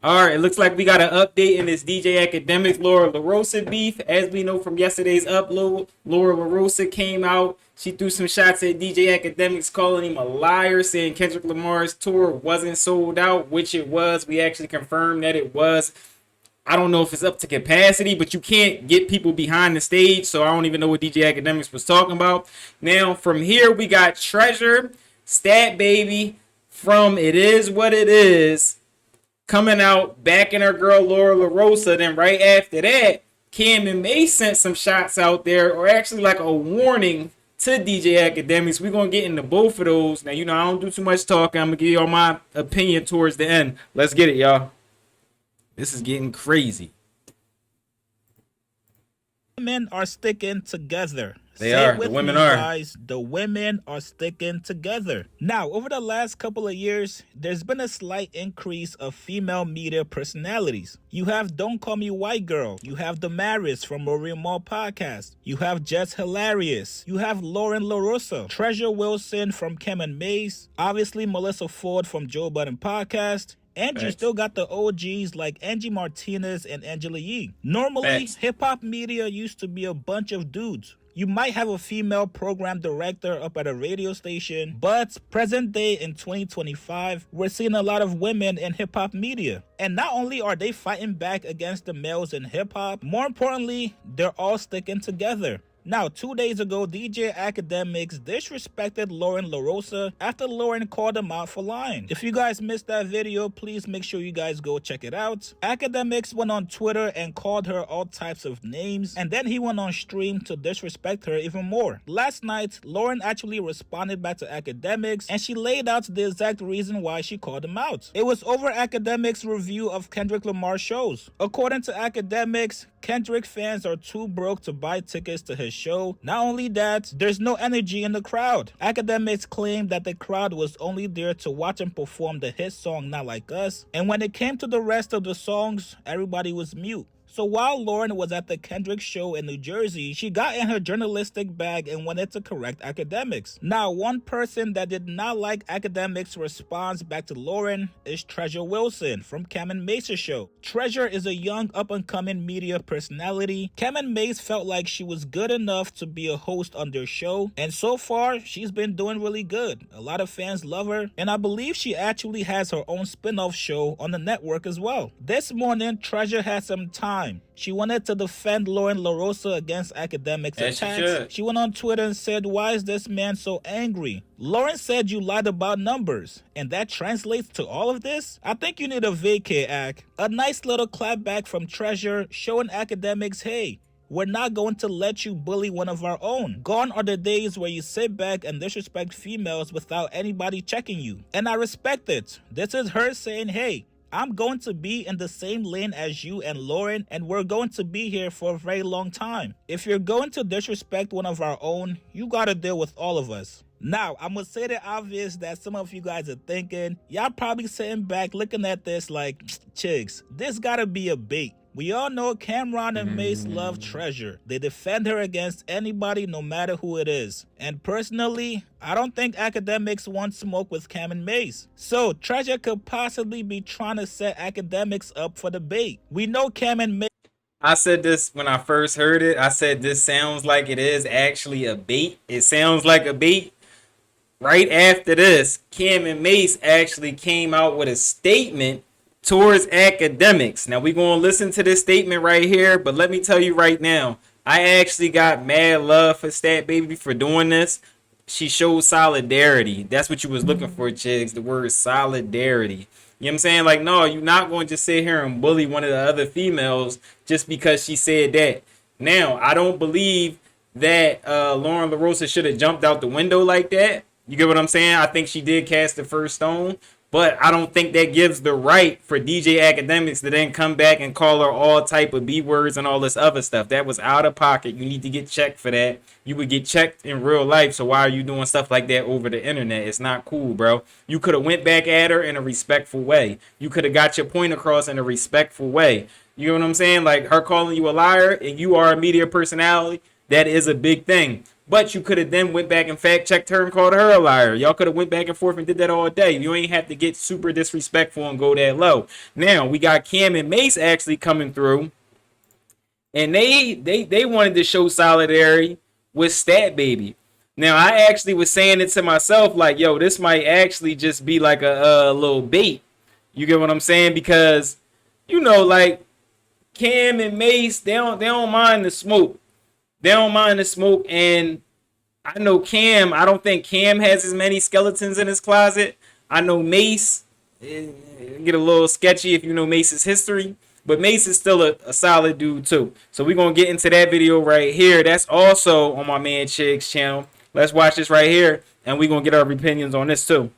All right, it looks like we got an update in this DJ Akademiks Laura Lorosa beef. As we know from yesterday's upload, Laura Lorosa came out. She threw some shots at DJ Akademiks, calling him a liar, saying Kendrick Lamar's tour wasn't sold out, which it was. We actually confirmed that it was. I don't know if it's up to capacity, but you can't get people behind the stage, so I don't even know what DJ Akademiks was talking about. Now, from here, we got Treasure, Stat Baby, from It Is What It Is, coming out, backing her girl Laura LaRosa. Then right after that, Camron Mase sent some shots out there, or actually like a warning to DJ Akademiks. We're going to get into both of those. Now, I don't do too much talking. I'm going to give y'all my opinion towards the end. Let's get it, y'all. This is getting crazy. Women are sticking together. They are. The women are. Guys, the women are sticking together. Now, over the last couple of years, there's been a slight increase of female media personalities. You have Don't Call Me White Girl. You have Damaris from Maria Mall Podcast. You have Jess Hilarious. You have Loren Lorosa. Treasure Wilson from Camron Mase. Obviously, Melissa Ford from Joe Budden Podcast. And you still got the OGs like Angie Martinez and Angela Yee. Normally, hip-hop media used to be a bunch of dudes. You might have a female program director up at a radio station, but present day in 2025, we're seeing a lot of women in hip-hop media. And not only are they fighting back against the males in hip-hop, more importantly, they're all sticking together. Now, 2 days ago, DJ Akademiks disrespected Loren Lorosa after Loren called him out for lying. If you guys missed that video, please make sure you guys go check it out. Akademiks went on Twitter and called her all types of names, and then he went on stream to disrespect her even more. Last night, Loren actually responded back to Akademiks, and she laid out the exact reason why she called him out. It was over Akademiks' review of Kendrick Lamar's shows. According to Akademiks, Kendrick fans are too broke to buy tickets to his show. Not only that, there's no energy in the crowd. Akademiks claimed that the crowd was only there to watch him perform the hit song Not Like Us, and when it came to the rest of the songs, everybody was mute. So while Loren was at the Kendrick show in New Jersey, she got in her journalistic bag and wanted to correct Akademiks. Now, one person that did not like Akademiks' response back to Loren is Treasure Wilson from Camron Mase's show. Treasure is a young up-and-coming media personality. Camron Mase felt like she was good enough to be a host on their show, and so far, she's been doing really good. A lot of fans love her, and I believe she actually has her own spin-off show on the network as well. This morning, Treasure had some time. She wanted to defend Loren Lorosa against Akademiks' attacks. She went on Twitter and said, "Why is this man so angry?" Loren said you lied about numbers, and that translates to all of this? I think you need a vacay, Ak. A nice little clapback from Treasure showing Akademiks, hey, we're not going to let you bully one of our own. Gone are the days where you sit back and disrespect females without anybody checking you. And I respect it. This is her saying, hey, I'm going to be in the same lane as you and Loren, and we're going to be here for a very long time. If you're going to disrespect one of our own, you gotta deal with all of us. Now, I'm gonna say the obvious that some of you guys are thinking. Y'all probably sitting back looking at this like, chicks, this gotta be a bait. We all know Camron and Mase love Treasure. They defend her against anybody, no matter who it is. And personally, I don't think Akademiks want smoke with Camron Mase. So, Treasure could possibly be trying to set Akademiks up for the bait. We know Camron Mase. I said this when I first heard it. I said this sounds like it is actually a bait. It sounds like a bait. Right after this, Camron Mase actually came out with a statement towards Akademiks. Now we're going to listen to this statement right here, but let me tell you right now, I actually got mad love for Stat Baby for doing this. She showed solidarity. That's what you was looking for, chicks, the word solidarity. You know what I'm saying? Like, no, you're not going to just sit here and bully one of the other females just because she said that. Now, I don't believe that Loren LaRosa should have jumped out the window like that. You get what I'm saying? I think she did cast the first stone. But I don't think that gives the right for DJ Akademiks to then come back and call her all type of B words and all this other stuff. That was out of pocket. You need to get checked for that. You would get checked in real life. So why are you doing stuff like that over the internet? It's not cool, bro. You could have went back at her in a respectful way. You could have got your point across in a respectful way. You know what I'm saying? Like her calling you a liar and you are a media personality. that is a big thing. But you could have then went back and fact checked her and called her a liar. Y'all could have went back and forth and did that all day. You ain't have to get super disrespectful and go that low. Now we got Cam and Mase actually coming through, and they wanted to show solidarity with Stat Baby. Now I actually was saying it to myself like, yo, this might actually just be like a little bait. You get what I'm saying? Because you know, like Cam and Mase, they don't mind the smoke. They don't mind the smoke, and I know Cam. I don't think Cam has as many skeletons in his closet. I know Mase get a little sketchy if you know Mace's history, but Mase is still a solid dude too. So we're gonna get into that video right here. That's also on my man Chig's channel. Let's watch this right here, and we're gonna get our opinions on this too.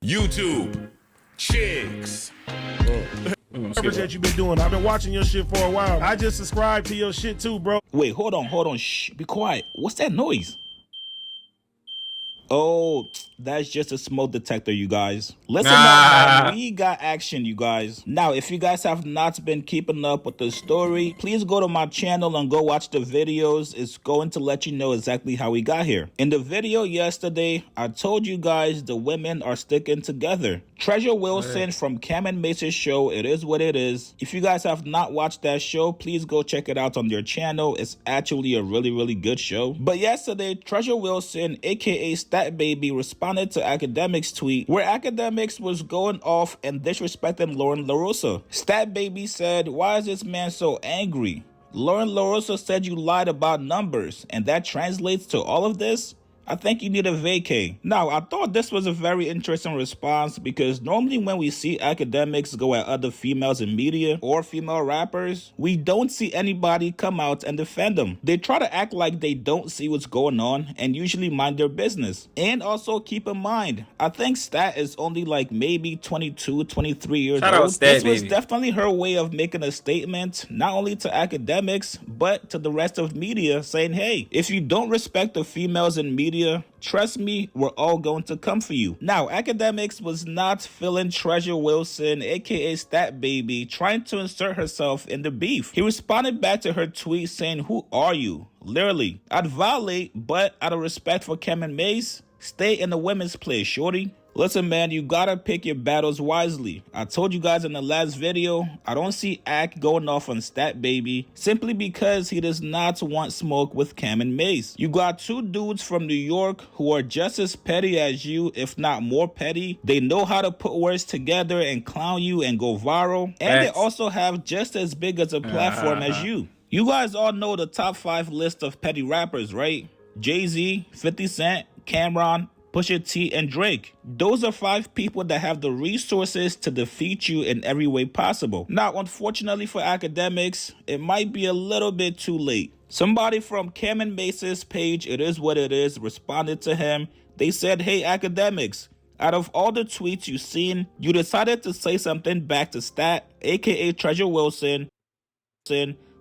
YouTube, Chigs. That you've been doing. I've been watching your shit for a while. I just subscribed to your shit too, bro. Wait, hold on. Shh, be quiet. What's that noise? Oh, that's just a smoke detector, you guys. Listen up, we got action, you guys. Now, if you guys have not been keeping up with the story, please go to my channel and go watch the videos. It's going to let you know exactly how we got here. In the video yesterday, I told you guys the women are sticking together. Treasure Wilson from Camron Mase's show, It Is What It Is. If you guys have not watched that show, please go check it out on their channel. It's actually a really good show. But yesterday, Treasure Wilson, aka Stat Baby, responded to Akademiks' tweet where Akademiks was going off and disrespecting Loren Lorosa. Stat Baby said, "Why is this man so angry? Loren Lorosa said you lied about numbers, and that translates to all of this? I think you need a vacay." Now, I thought this was a very interesting response because normally when we see Akademiks go at other females in media or female rappers, we don't see anybody come out and defend them. They try to act like they don't see what's going on and usually mind their business. And also keep in mind, I think Stat is only like maybe 22, 23 years old. This was definitely her way of making a statement, not only to Akademiks, but to the rest of media, saying, hey, if you don't respect the females in media, trust me, we're all going to come for you. Now, Akademiks was not feeling Treasure Wilson, aka Stat Baby, trying to insert herself in the beef. He responded back to her tweet saying, "Who are you? Literally, I'd violate, but out of respect for Camron Mase, stay in the women's place, shorty." Listen, man, you gotta pick your battles wisely. I told you guys in the last video, I don't see Ak going off on Stat Baby simply because he does not want smoke with Camron Mase. You got two dudes from New York who are just as petty as you, if not more petty. They know how to put words together and clown you and go viral. And they also have just as big as a platform as you. You guys all know the top 5 list of petty rappers, right? Jay-Z, 50 Cent, Camron, Pusha T, and Drake. Those are 5 people that have the resources to defeat you in every way possible. Now, unfortunately for Akademiks, it might be a little bit too late. Somebody from Camron Mase's page, It Is What It Is, responded to him. They said, "Hey, Akademiks, out of all the tweets you've seen, you decided to say something back to Stat, aka Treasure Wilson.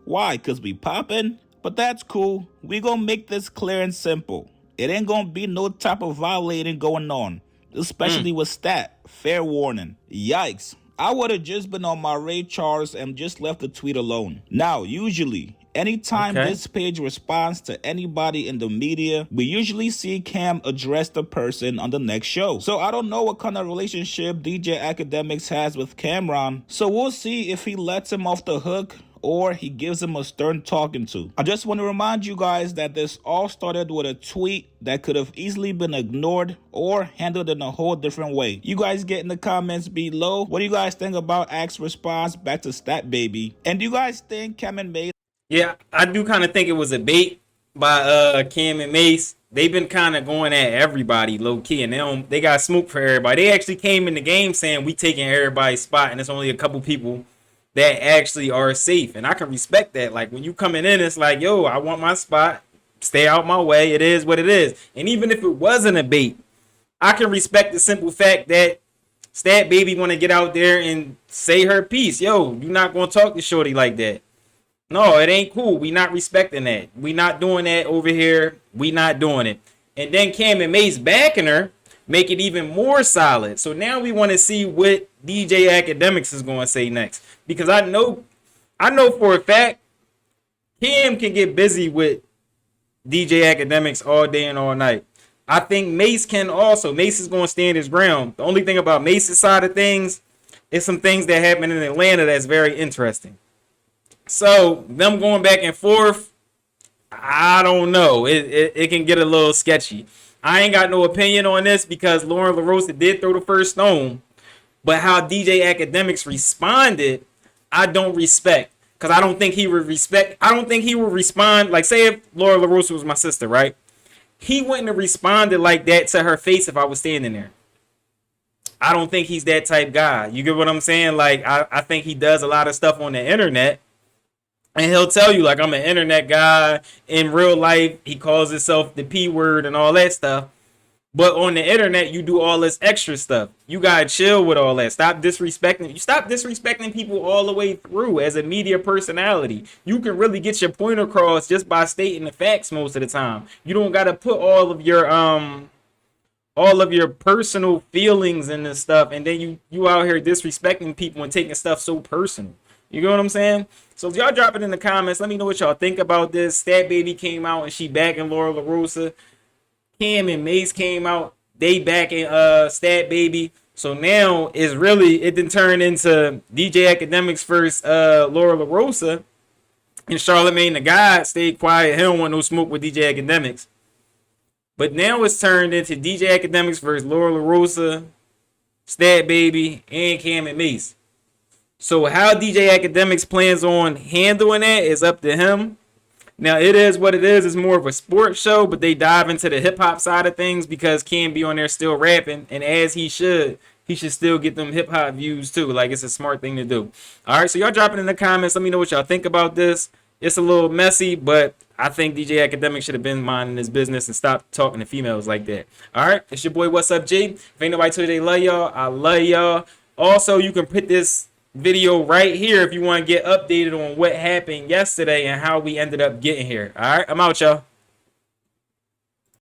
Why? Cause we poppin'? But that's cool. We gonna make this clear and simple. It ain't gonna be no type of violating going on, especially with Stat. Fair warning." Yikes. I would have just been on my Ray Charles and just left the tweet alone. Now, usually, anytime this page responds to anybody in the media, we usually see Cam address the person on the next show. So I don't know what kind of relationship DJ Akademiks has with Camron, so we'll see if he lets him off the hook or he gives him a stern talking to. I just want to remind you guys that this all started with a tweet that could have easily been ignored or handled in a whole different way. You guys get in the comments below. What do you guys think about Ak's response back to Stat Baby? And do you guys think Camron Mase? Yeah, I do kind of think it was a bait by Cam and Mase. They've been kind of going at everybody low key, and they got smoke for everybody. They actually came in the game saying we taking everybody's spot, and it's only a couple people that actually are safe, and I can respect that. Like when you coming in, it's like, yo, I want my spot, stay out my way. It is what it is. And even if it wasn't a bait, I can respect the simple fact that Stat Baby want to get out there and say her piece. Yo, you're not gonna talk to shorty like that. No, it ain't cool. We not respecting that. We not doing that over here. We not doing it. And then Cam and Mase backing her, make it even more solid. So now we want to see what DJ Akademiks is going to say next, because I know for a fact Cam can get busy with DJ Akademiks all day and all night. I think Mase can also. Mase is going to stand his ground. The only thing about Mase's side of things is some things that happen in Atlanta that's very interesting. So them going back and forth, I don't know. It can get a little sketchy. I ain't got no opinion on this because Loren Lorosa did throw the first stone. But how DJ Akademiks responded, I don't respect. Because I don't think he would respect. I don't think he would respond. Like, say if Loren Lorosa was my sister, right? He wouldn't have responded like that to her face if I was standing there. I don't think he's that type guy. You get what I'm saying? Like, I think he does a lot of stuff on the internet. And he'll tell you, like, I'm an internet guy. In real life, he calls himself the P word and all that stuff. But on the internet, you do all this extra stuff. You gotta chill with all that. Stop disrespecting. You stop disrespecting people all the way through as a media personality. You can really get your point across just by stating the facts most of the time. You don't gotta put all of your personal feelings in this stuff, and then you out here disrespecting people and taking stuff so personal. You get what I'm saying? So if y'all drop it in the comments, let me know what y'all think about this. Stat Baby came out and she backing Loren Lorosa. Cam and Mase came out, they backing Stat Baby. So now it didn't turn into DJ Akademiks versus Loren Lorosa. And Charlemagne the God stayed quiet. He don't want no smoke with DJ Akademiks. But now it's turned into DJ Akademiks versus Loren Lorosa, Stat Baby, and Cam and Mase. So how DJ Akademiks plans on handling that is up to him. Now, it is what it is. It's more of a sports show, but they dive into the hip-hop side of things because Cam be on there still rapping, and as he should still get them hip-hop views, too. Like, it's a smart thing to do. All right, so y'all drop it in the comments. Let me know what y'all think about this. It's a little messy, but I think DJ Akademiks should have been minding his business and stop talking to females like that. All right, it's your boy, What's Up, G. If ain't nobody told you they love y'all, I love y'all. Also, you can put this video right here if you want to get updated on what happened yesterday and how we ended up getting here. All right, I'm out, y'all.